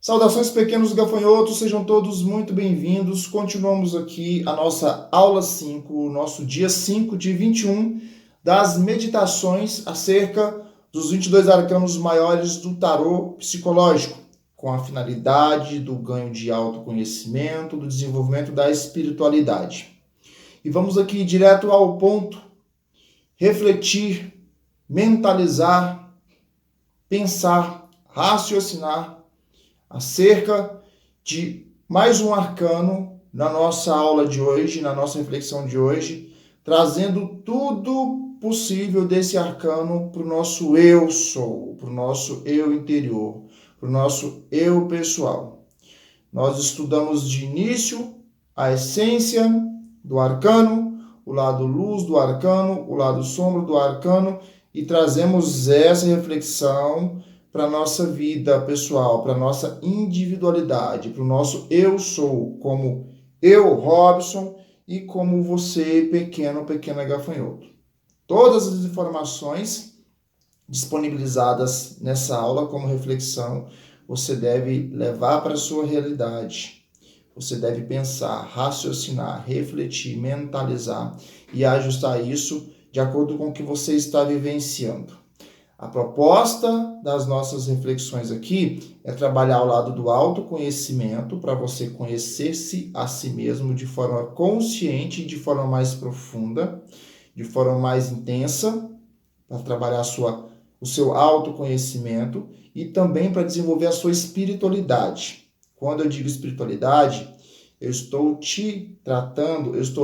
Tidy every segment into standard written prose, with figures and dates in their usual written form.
Saudações, pequenos gafanhotos, sejam todos muito bem-vindos. Continuamos aqui a nossa aula 5, o nosso dia 5 de 21 das meditações acerca dos 22 arcanos maiores do tarô psicológico, com a finalidade do ganho de autoconhecimento, do desenvolvimento da espiritualidade. E vamos aqui direto ao ponto, refletir, mentalizar, pensar, raciocinar acerca de mais um arcano na nossa aula de hoje, na nossa reflexão de hoje, trazendo tudo possível desse arcano para o nosso eu sou, para o nosso eu interior, para o nosso eu pessoal. Nós estudamos de início a essência do arcano, o lado luz do arcano, o lado sombra do arcano e trazemos essa reflexão para a nossa vida pessoal, para a nossa individualidade, para o nosso eu sou, como eu, Robson, e como você, pequena gafanhoto. Todas as informações disponibilizadas nessa aula como reflexão, você deve levar para a sua realidade. Você deve pensar, raciocinar, refletir, mentalizar e ajustar isso de acordo com o que você está vivenciando. A proposta das nossas reflexões aqui é trabalhar ao lado do autoconhecimento para você conhecer-se a si mesmo de forma consciente, de forma mais profunda, de forma mais intensa, para trabalhar o seu autoconhecimento e também para desenvolver a sua espiritualidade. Quando eu digo espiritualidade, eu estou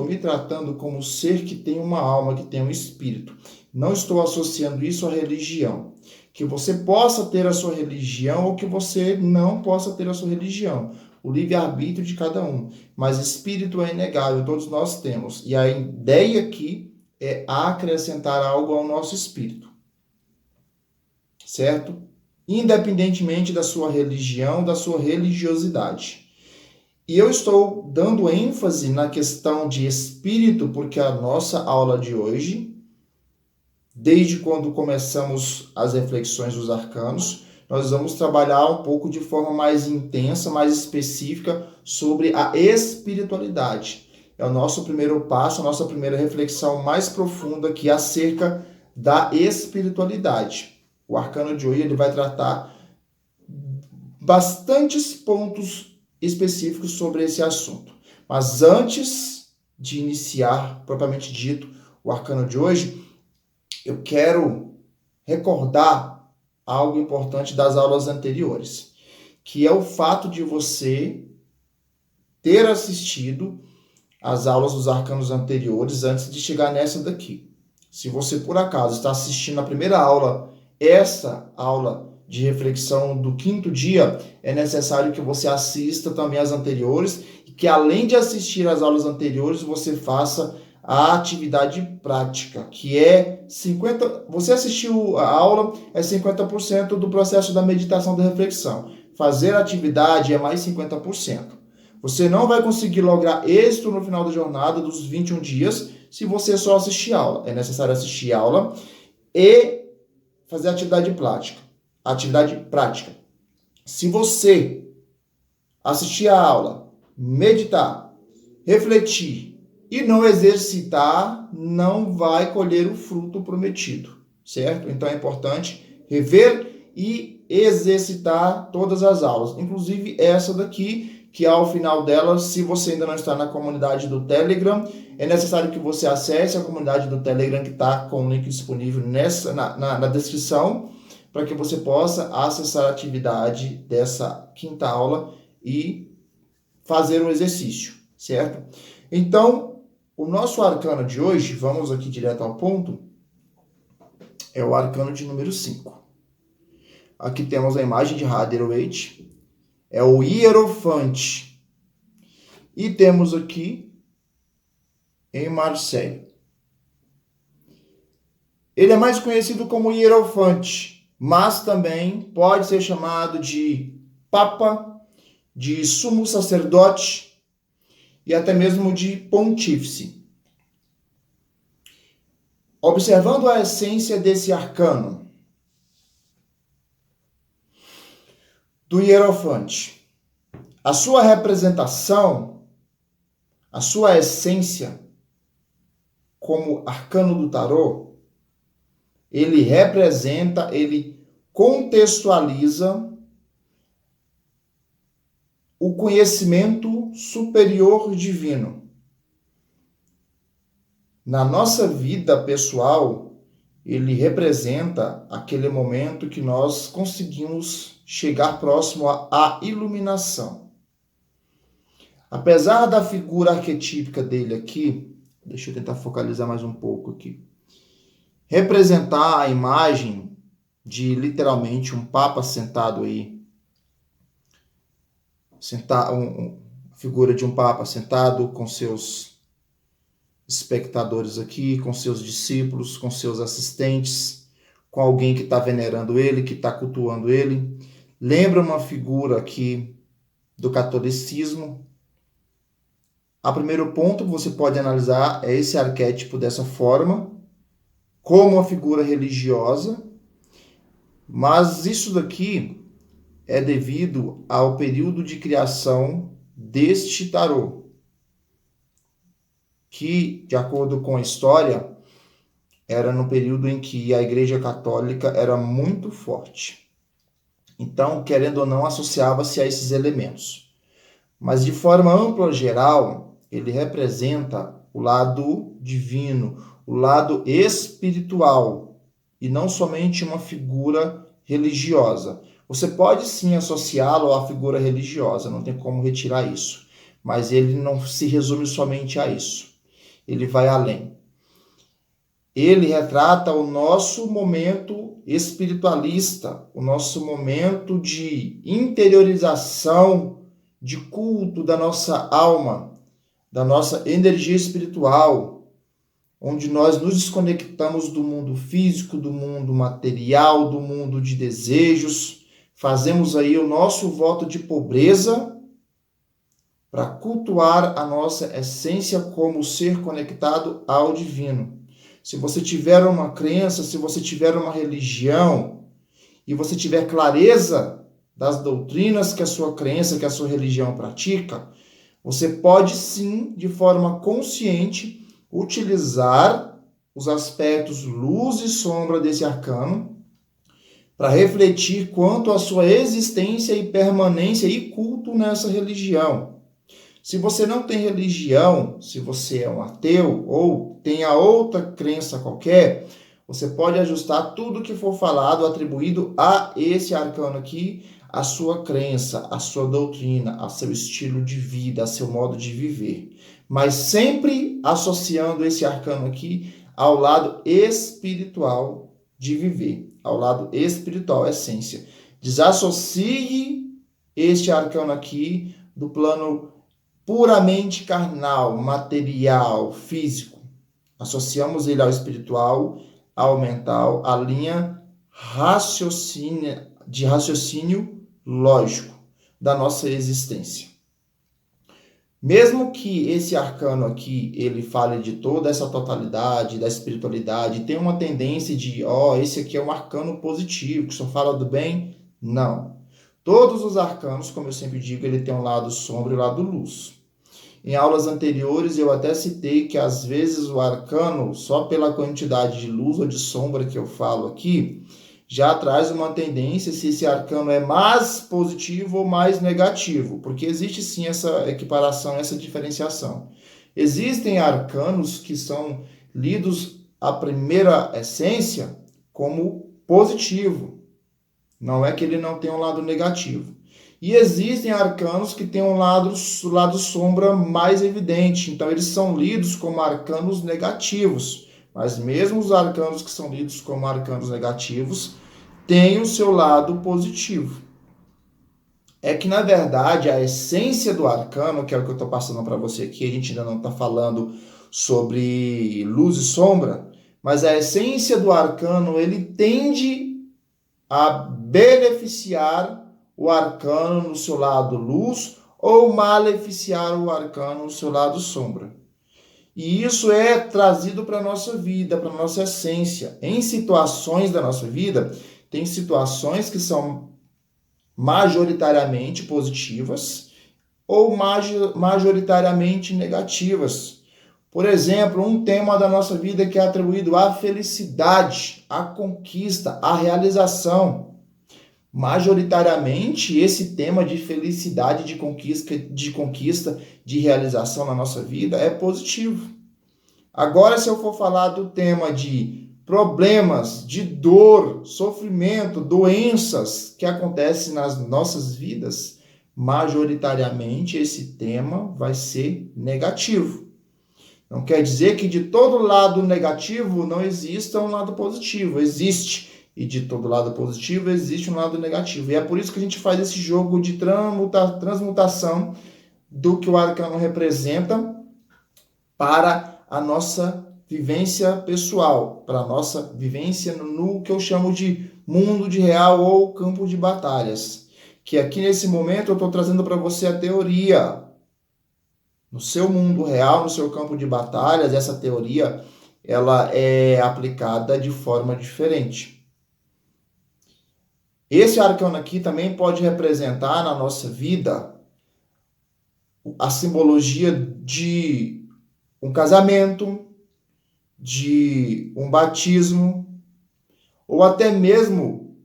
me tratando como um ser que tem uma alma, que tem um espírito. Não estou associando isso à religião. Que você possa ter a sua religião ou que você não possa ter a sua religião. O livre-arbítrio de cada um. Mas espírito é inegável, todos nós temos. E a ideia aqui é acrescentar algo ao nosso espírito. Certo? Independentemente da sua religião, da sua religiosidade. E eu estou dando ênfase na questão de espírito, porque a nossa aula de hoje, desde quando começamos as reflexões dos arcanos, nós vamos trabalhar um pouco de forma mais intensa, mais específica sobre a espiritualidade. É o nosso primeiro passo, a nossa primeira reflexão mais profunda aqui acerca da espiritualidade. O arcano de hoje ele vai tratar bastantes pontos específicos sobre esse assunto. Mas antes de iniciar, propriamente dito, o arcano de hoje, eu quero recordar algo importante das aulas anteriores, que é o fato de você ter assistido às aulas dos arcanos anteriores antes de chegar nessa daqui. Se você, por acaso, está assistindo a primeira aula, essa aula de reflexão do 5º dia, é necessário que você assista também as anteriores e que, além de assistir às aulas anteriores, você faça a atividade prática, que é 50%. Você assistiu a aula, é 50% do processo da meditação da reflexão. Fazer a atividade é mais 50%. Você não vai conseguir lograr êxito no final da jornada dos 21 dias se você só assistir a aula. É necessário assistir a aula e fazer a atividade prática. Se você assistir a aula, meditar, refletir e não exercitar, não vai colher o fruto prometido, certo? Então é importante rever e exercitar todas as aulas, inclusive essa daqui, que ao final dela, se você ainda não está na comunidade do Telegram, é necessário que você acesse a comunidade do Telegram que está com o link disponível na descrição, para que você possa acessar a atividade dessa 5ª aula e fazer um exercício, certo? Então, o nosso arcano de hoje, vamos aqui direto ao ponto, é o arcano de número 5. Aqui temos a imagem de Rider-Waite, é o Hierofante. E temos aqui em Marseille. Ele é mais conhecido como Hierofante, mas também pode ser chamado de Papa, de Sumo Sacerdote e até mesmo de Pontífice. Observando a essência desse arcano, do Hierofante. A sua representação, a sua essência como arcano do tarô, ele representa, ele contextualiza o conhecimento superior divino. Na nossa vida pessoal, ele representa aquele momento que nós conseguimos chegar próximo à iluminação. Apesar da figura arquetípica dele aqui, deixa eu tentar focalizar mais um pouco aqui, representar a imagem de literalmente um papa sentado aí, figura de um papa sentado com seus espectadores aqui, com seus discípulos, com seus assistentes, com alguém que está venerando ele, que está cultuando ele. Lembra uma figura aqui do catolicismo. O primeiro ponto que você pode analisar é esse arquétipo dessa forma, como uma figura religiosa, mas isso daqui é devido ao período de criação deste tarô, que, de acordo com a história, era no período em que a Igreja Católica era muito forte. Então, querendo ou não, associava-se a esses elementos. Mas, de forma ampla geral, ele representa o lado divino, o lado espiritual, e não somente uma figura religiosa. Você pode sim associá-lo à figura religiosa, não tem como retirar isso. Mas ele não se resume somente a isso. Ele vai além. Ele retrata o nosso momento espiritualista, o nosso momento de interiorização, de culto da nossa alma, da nossa energia espiritual, onde nós nos desconectamos do mundo físico, do mundo material, do mundo de desejos, fazemos aí o nosso voto de pobreza para cultuar a nossa essência como ser conectado ao divino. Se você tiver uma crença, se você tiver uma religião e você tiver clareza das doutrinas que a sua crença, que a sua religião pratica, você pode sim, de forma consciente, utilizar os aspectos luz e sombra desse arcano para refletir quanto à sua existência e permanência e culto nessa religião. Se você não tem religião, se você é um ateu ou tem a outra crença qualquer, você pode ajustar tudo que for falado, atribuído a esse arcano aqui, a sua crença, a sua doutrina, a seu estilo de vida, a seu modo de viver. Mas sempre associando esse arcano aqui ao lado espiritual de viver, ao lado espiritual, essência. Desassocie este arcano aqui do plano puramente carnal, material, físico. Associamos ele ao espiritual, ao mental, à linha de raciocínio lógico da nossa existência. Mesmo que esse arcano aqui, ele fale de toda essa totalidade, da espiritualidade, tem uma tendência de, esse aqui é um arcano positivo, que só fala do bem. Não. Todos os arcanos, como eu sempre digo, ele tem um lado sombra e um lado luz. Em aulas anteriores, eu até citei que, às vezes, o arcano, só pela quantidade de luz ou de sombra que eu falo aqui, já traz uma tendência se esse arcano é mais positivo ou mais negativo, porque existe sim essa equiparação, essa diferenciação. Existem arcanos que são lidos à primeira essência como positivo, não é que ele não tem um lado negativo. E existem arcanos que têm um lado sombra mais evidente, então eles são lidos como arcanos negativos. Mas mesmo os arcanos que são lidos como arcanos negativos têm o seu lado positivo. É que, na verdade, a essência do arcano, que é o que eu estou passando para você aqui, a gente ainda não está falando sobre luz e sombra, mas a essência do arcano, ele tende a beneficiar o arcano no seu lado luz ou maleficiar o arcano no seu lado sombra. E isso é trazido para a nossa vida, para a nossa essência. Em situações da nossa vida, tem situações que são majoritariamente positivas ou majoritariamente negativas. Por exemplo, um tema da nossa vida que é atribuído à felicidade, à conquista, à realização. Majoritariamente, esse tema de felicidade, de conquista, de realização na nossa vida é positivo. Agora, se eu for falar do tema de problemas, de dor, sofrimento, doenças que acontecem nas nossas vidas, majoritariamente esse tema vai ser negativo. Não quer dizer que de todo lado negativo não exista um lado positivo. Existe. E de todo lado positivo existe um lado negativo. E é por isso que a gente faz esse jogo de transmutação do que o arcano representa para a nossa vivência pessoal, para a nossa vivência no que eu chamo de mundo de real ou campo de batalhas. Que aqui nesse momento eu estou trazendo para você a teoria. No seu mundo real, no seu campo de batalhas, essa teoria ela é aplicada de forma diferente. Esse arcano aqui também pode representar na nossa vida a simbologia de um casamento, de um batismo, ou até mesmo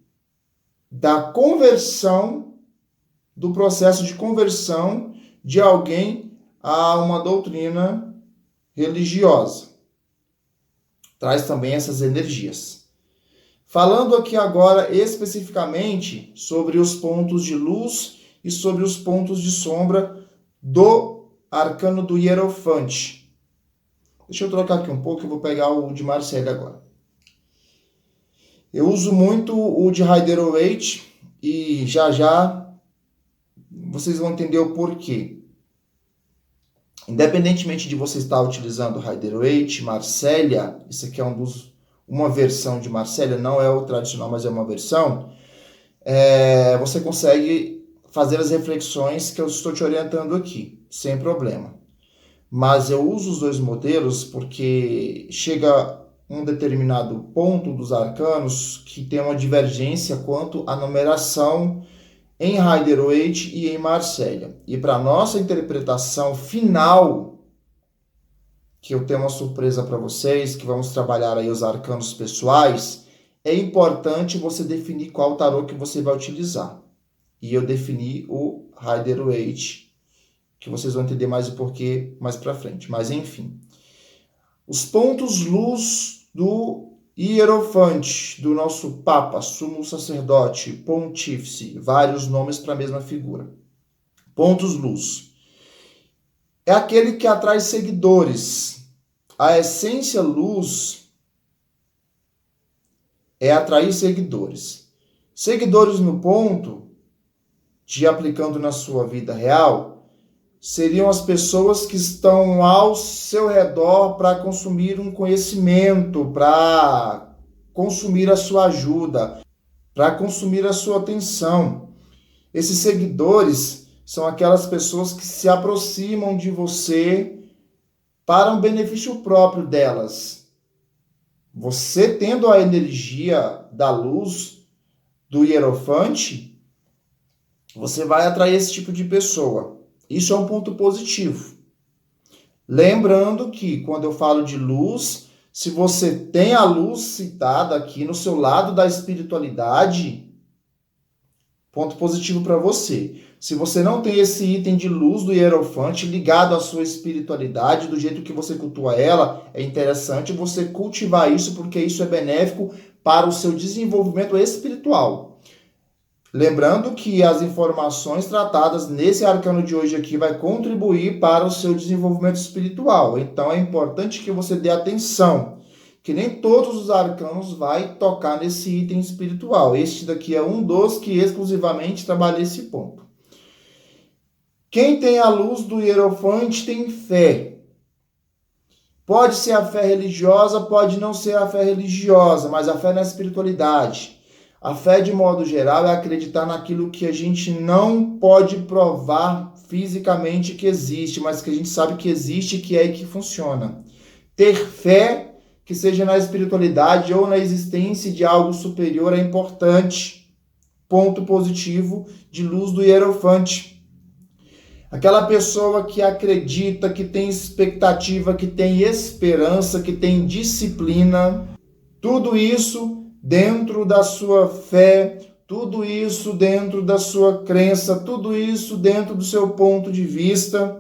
da conversão, do processo de conversão de alguém a uma doutrina religiosa. Traz também essas energias. Falando aqui agora especificamente sobre os pontos de luz e sobre os pontos de sombra do arcano do Hierofante. Deixa eu trocar aqui um pouco, eu vou pegar o de Marcélia agora. Eu uso muito o de Rider-Waite e já vocês vão entender o porquê. Independentemente de você estar utilizando Rider-Waite, Marcélia, isso aqui é uma versão de Marcélia, não é o tradicional, mas é uma versão, você consegue fazer as reflexões que eu estou te orientando aqui, sem problema. Mas eu uso os dois modelos porque chega um determinado ponto dos arcanos que tem uma divergência quanto à numeração em Rider-Waite e em Marcélia. E para nossa interpretação final, que eu tenho uma surpresa para vocês, que vamos trabalhar aí os arcanos pessoais, é importante você definir qual tarô que você vai utilizar. E eu defini o Rider-Waite, que vocês vão entender mais o porquê mais para frente. Mas enfim, os pontos luz do Hierofante, do nosso Papa, Sumo Sacerdote, Pontífice, vários nomes para a mesma figura. Pontos luz. É aquele que atrai seguidores. A essência luz é atrair seguidores. Seguidores no ponto, de aplicando na sua vida real, seriam as pessoas que estão ao seu redor para consumir um conhecimento, para consumir a sua ajuda, para consumir a sua atenção. Esses seguidores são aquelas pessoas que se aproximam de você para um benefício próprio delas. Você tendo a energia da luz do Hierofante, você vai atrair esse tipo de pessoa. Isso é um ponto positivo. Lembrando que quando eu falo de luz, se você tem a luz citada aqui no seu lado da espiritualidade, ponto positivo para você. Se você não tem esse item de luz do Hierofante ligado à sua espiritualidade, do jeito que você cultua ela, é interessante você cultivar isso, porque isso é benéfico para o seu desenvolvimento espiritual. Lembrando que as informações tratadas nesse arcano de hoje aqui vai contribuir para o seu desenvolvimento espiritual. Então é importante que você dê atenção, que nem todos os arcanos vai tocar nesse item espiritual. Este daqui é um dos que exclusivamente trabalha esse ponto. Quem tem a luz do Hierofante tem fé. Pode ser a fé religiosa, pode não ser a fé religiosa, mas a fé na espiritualidade. A fé, de modo geral, é acreditar naquilo que a gente não pode provar fisicamente que existe, mas que a gente sabe que existe, que é e que funciona. Ter fé, que seja na espiritualidade ou na existência de algo superior, é importante. ponto positivo de luz do Hierofante. Aquela pessoa que acredita, que tem expectativa, que tem esperança, que tem disciplina, tudo isso dentro da sua fé, tudo isso dentro da sua crença, tudo isso dentro do seu ponto de vista.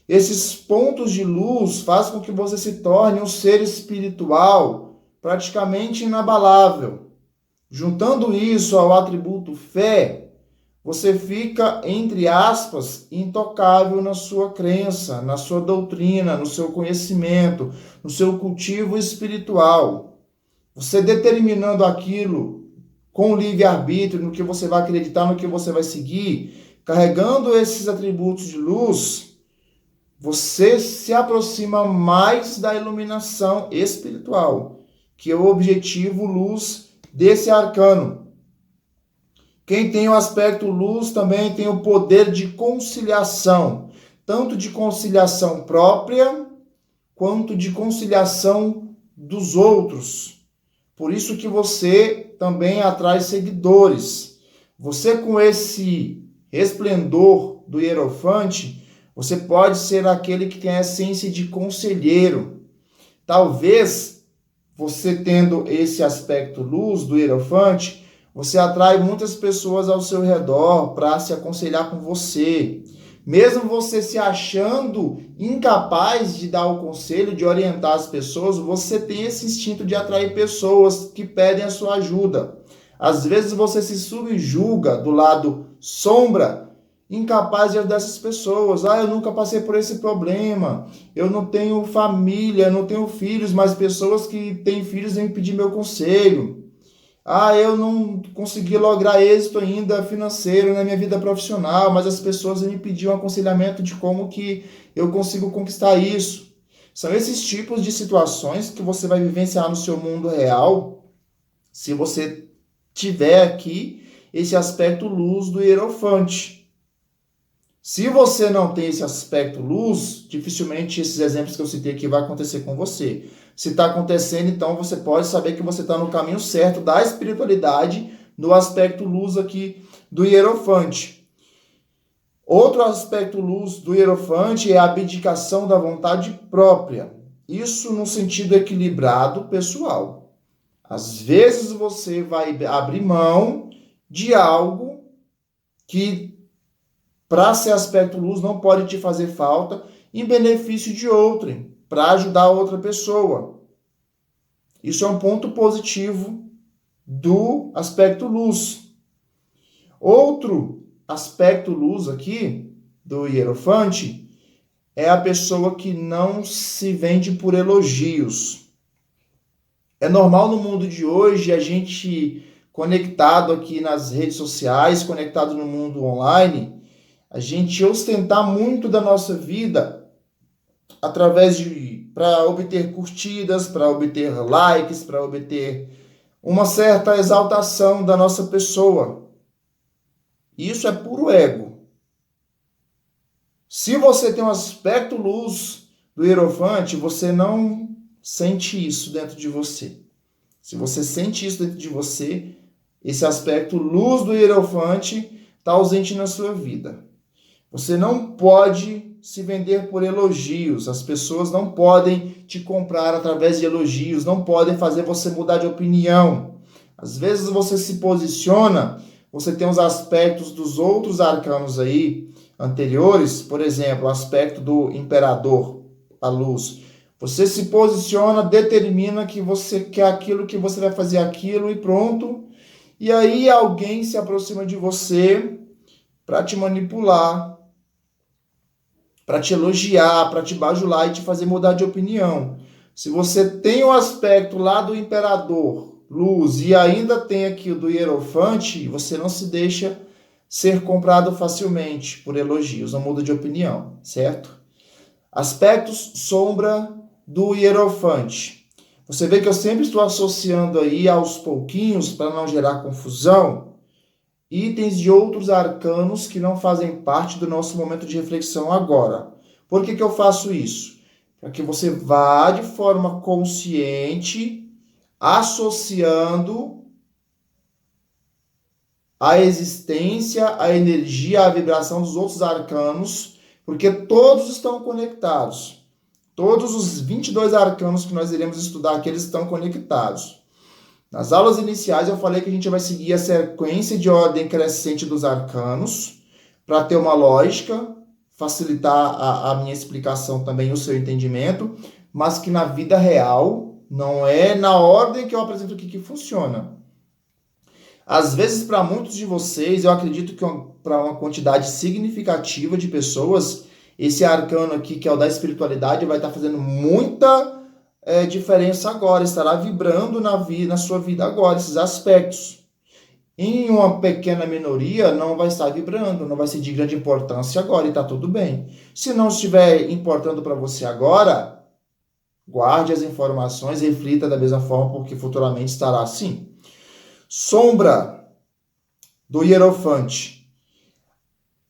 Esses pontos de luz fazem com que você se torne um ser espiritual praticamente inabalável. Juntando isso ao atributo fé, você fica, entre aspas, intocável na sua crença, na sua doutrina, no seu conhecimento, no seu cultivo espiritual. Você determinando aquilo com livre-arbítrio, no que você vai acreditar, no que você vai seguir, carregando esses atributos de luz, você se aproxima mais da iluminação espiritual, que é o objetivo luz desse arcano. Quem tem o aspecto luz também tem o poder de conciliação, tanto de conciliação própria, quanto de conciliação dos outros. Por isso que você também atrai seguidores. Você com esse resplendor do Hierofante, você pode ser aquele que tem a essência de conselheiro. Talvez você tendo esse aspecto luz do Hierofante, você atrai muitas pessoas ao seu redor para se aconselhar com você. Mesmo você se achando incapaz de dar o conselho, de orientar as pessoas, você tem esse instinto de atrair pessoas que pedem a sua ajuda. Às vezes você se subjuga do lado sombra, incapaz de ajudar essas pessoas. Eu nunca passei por esse problema, eu não tenho família, não tenho filhos, mas pessoas que têm filhos vêm pedir meu conselho. Eu não consegui lograr êxito ainda financeiro na minha vida profissional, mas as pessoas me pediam aconselhamento de como que eu consigo conquistar isso. São esses tipos de situações que você vai vivenciar no seu mundo real, se você tiver aqui esse aspecto luz do Hierofante. Se você não tem esse aspecto luz, dificilmente esses exemplos que eu citei aqui vai acontecer com você. Se está acontecendo, então você pode saber que você está no caminho certo da espiritualidade, no aspecto luz aqui do Hierofante. Outro aspecto luz do Hierofante é a abdicação da vontade própria. Isso no sentido equilibrado pessoal. Às vezes você vai abrir mão de algo que, para ser aspecto luz, não pode te fazer falta em benefício de outrem, para ajudar outra pessoa. Isso é um ponto positivo do aspecto luz. Outro aspecto luz aqui do Hierofante é a pessoa que não se vende por elogios. É normal no mundo de hoje a gente, conectado aqui nas redes sociais, conectado no mundo online, a gente ostentar muito da nossa vida através para obter curtidas, para obter likes, para obter uma certa exaltação da nossa pessoa. Isso é puro ego. Se você tem um aspecto luz do Hierofante, você não sente isso dentro de você. Se você sente isso dentro de você, esse aspecto luz do Hierofante está ausente na sua vida. Você não pode se vender por elogios. As pessoas não podem te comprar através de elogios, não podem fazer você mudar de opinião. Às vezes você se posiciona, você tem os aspectos dos outros arcanos aí anteriores, por exemplo, o aspecto do imperador, a luz. Você se posiciona, determina que você quer aquilo, que você vai fazer aquilo e pronto. E aí alguém se aproxima de você para te manipular, para te elogiar, para te bajular e te fazer mudar de opinião. Se você tem o aspecto lá do imperador, luz, e ainda tem aqui o do Hierofante, você não se deixa ser comprado facilmente por elogios, não muda de opinião, certo? Aspectos sombra do Hierofante. Você vê que eu sempre estou associando aí aos pouquinhos, para não gerar confusão, itens de outros arcanos que não fazem parte do nosso momento de reflexão agora. Por que eu faço isso? Para que você vá de forma consciente associando a existência, a energia, a vibração dos outros arcanos, porque todos estão conectados. Todos os 22 arcanos que nós iremos estudar aqui, eles estão conectados. Nas aulas iniciais eu falei que a gente vai seguir a sequência de ordem crescente dos arcanos, para ter uma lógica, facilitar a minha explicação também, o seu entendimento, mas que na vida real não é na ordem que eu apresento aqui que funciona. Às vezes, para muitos de vocês, eu acredito que para uma quantidade significativa de pessoas, esse arcano aqui, que é o da espiritualidade, vai estar fazendo muita diferença agora, estará vibrando na sua vida agora, esses aspectos. Em uma pequena minoria, não vai estar vibrando, não vai ser de grande importância agora, e está tudo bem. Se não estiver importando para você agora, guarde as informações, reflita da mesma forma, porque futuramente estará assim. Sombra do Hierofante.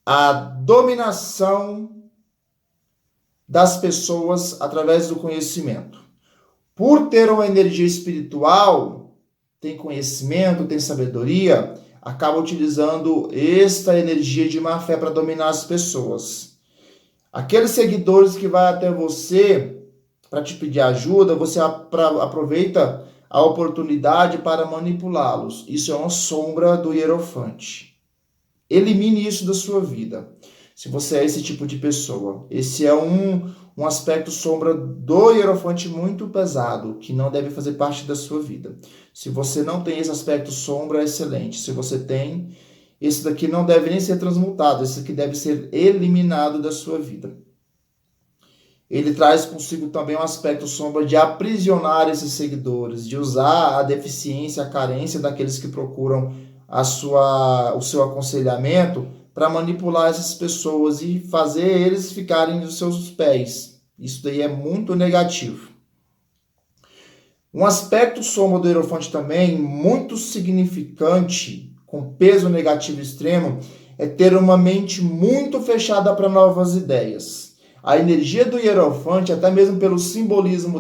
A dominação das pessoas através do conhecimento. Por ter uma energia espiritual, tem conhecimento, tem sabedoria, acaba utilizando esta energia de má fé para dominar as pessoas. Aqueles seguidores que vão até você para te pedir ajuda, você aproveita a oportunidade para manipulá-los. Isso é uma sombra do Hierofante. Elimine isso da sua vida, se você é esse tipo de pessoa. Esse é um aspecto sombra do Hierofante muito pesado, que não deve fazer parte da sua vida. Se você não tem esse aspecto sombra, é excelente. Se você tem, esse daqui não deve nem ser transmutado, esse aqui deve ser eliminado da sua vida. Ele traz consigo também um aspecto sombra de aprisionar esses seguidores, de usar a deficiência, a carência daqueles que procuram o seu aconselhamento para manipular essas pessoas e fazer eles ficarem nos seus pés. Isso daí é muito negativo. Um aspecto sombra do Hierofante também, muito significante, com peso negativo extremo, é ter uma mente muito fechada para novas ideias. A energia do Hierofante, até mesmo pelo simbolismo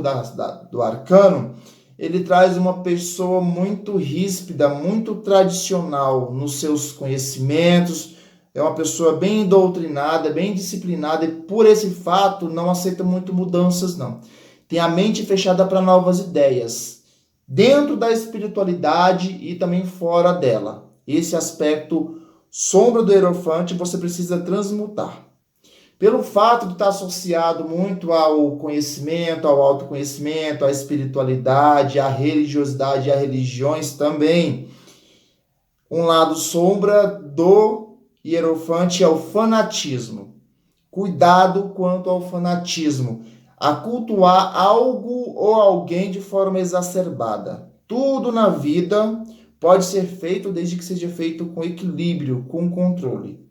do arcano, ele traz uma pessoa muito ríspida, muito tradicional nos seus conhecimentos, é uma pessoa bem doutrinada, bem disciplinada, e por esse fato não aceita muito mudanças, não. Tem a mente fechada para novas ideias, dentro da espiritualidade e também fora dela. Esse aspecto sombra do Hierofante você precisa transmutar. Pelo fato de estar associado muito ao conhecimento, ao autoconhecimento, à espiritualidade, à religiosidade e a religiões também, um lado sombra do Hierofante é o fanatismo. Cuidado quanto ao fanatismo, a cultuar algo ou alguém de forma exacerbada. Tudo na vida pode ser feito desde que seja feito com equilíbrio, com controle.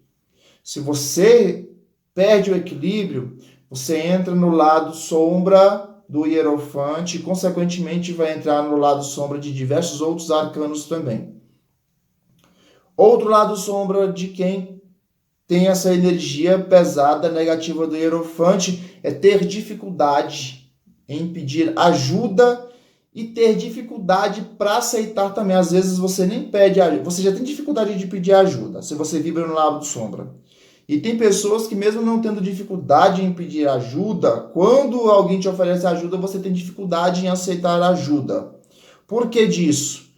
Se você perde o equilíbrio, você entra no lado sombra do Hierofante e, consequentemente, vai entrar no lado sombra de diversos outros arcanos também. Outro lado sombra de quem tem essa energia pesada, negativa do Hierofante, é ter dificuldade em pedir ajuda e ter dificuldade para aceitar também. Às vezes você nem pede ajuda, você já tem dificuldade de pedir ajuda, se você vibra no lado sombra. E tem pessoas que, mesmo não tendo dificuldade em pedir ajuda, quando alguém te oferece ajuda, você tem dificuldade em aceitar ajuda. Por que disso?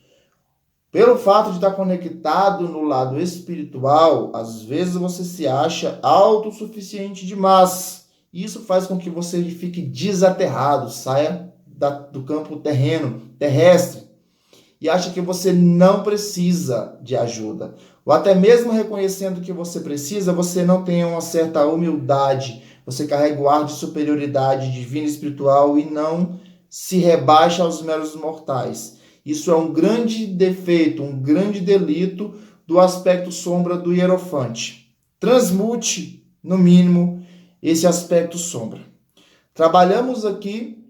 Pelo fato de estar conectado no lado espiritual, às vezes você se acha autossuficiente demais. Isso faz com que você fique desaterrado, saia do campo terrestre, e acha que você não precisa de ajuda. Ou até mesmo reconhecendo que você precisa, você não tem uma certa humildade, você carrega o ar de superioridade divina e espiritual e não se rebaixa aos meros mortais. Isso é um grande defeito, um grande delito do aspecto sombra do Hierofante. Transmute, no mínimo, esse aspecto sombra. Trabalhamos aqui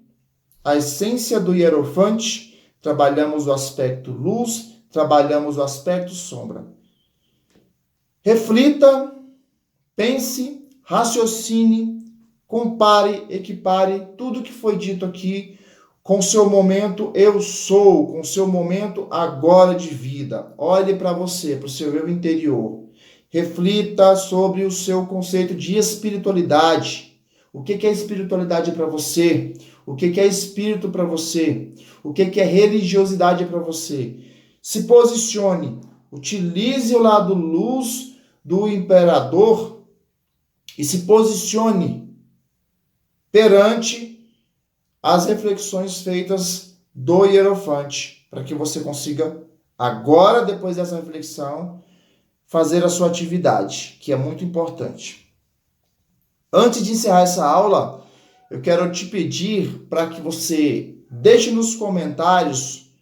a essência do Hierofante, trabalhamos o aspecto luz, trabalhamos o aspecto sombra. Reflita, pense, raciocine, compare, equipare tudo que foi dito aqui com o seu momento eu sou, com o seu momento agora de vida. Olhe para você, para o seu eu interior. Reflita sobre o seu conceito de espiritualidade. O que é espiritualidade para você? O que é espírito para você? O que é religiosidade para você? Se posicione, utilize o lado luz do imperador e se posicione perante as reflexões feitas do Hierofante, para que você consiga, agora, depois dessa reflexão, fazer a sua atividade, que é muito importante. Antes de encerrar essa aula, eu quero te pedir para que você deixe nos comentários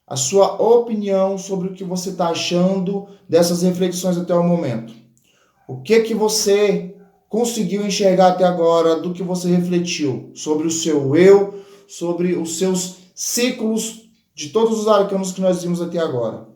a sua opinião sobre o que você está achando dessas reflexões até o momento. O que você conseguiu enxergar até agora do que você refletiu sobre o seu eu, sobre os seus ciclos de todos os arcanos que nós vimos até agora.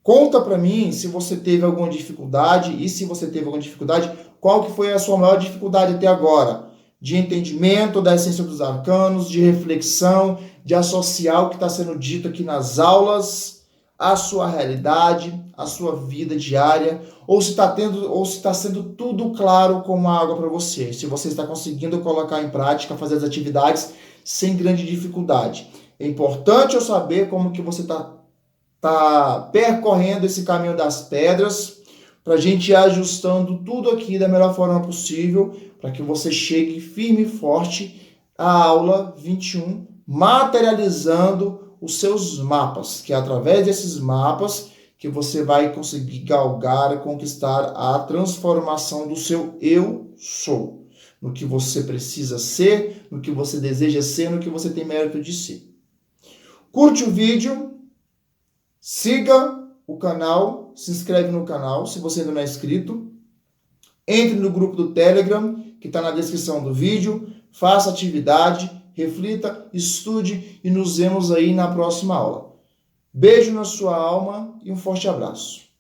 Conta para mim se você teve alguma dificuldade e se você teve alguma dificuldade, qual que foi a sua maior dificuldade até agora? De entendimento da essência dos arcanos, de reflexão, de associar o que está sendo dito aqui nas aulas à sua realidade, à sua vida diária, ou se está sendo tudo claro como água para você, se você está conseguindo colocar em prática, fazer as atividades sem grande dificuldade. É importante eu saber como que você está percorrendo esse caminho das pedras, para a gente ir ajustando tudo aqui da melhor forma possível, para que você chegue firme e forte à aula 21, materializando os seus mapas, que é através desses mapas que você vai conseguir galgar, conquistar a transformação do seu eu sou, no que você precisa ser, no que você deseja ser, no que você tem mérito de ser. Curte o vídeo, siga o canal, se inscreve no canal se você ainda não é inscrito, entre no grupo do Telegram, que está na descrição do vídeo, faça atividade, reflita, estude e nos vemos aí na próxima aula. Beijo na sua alma e um forte abraço.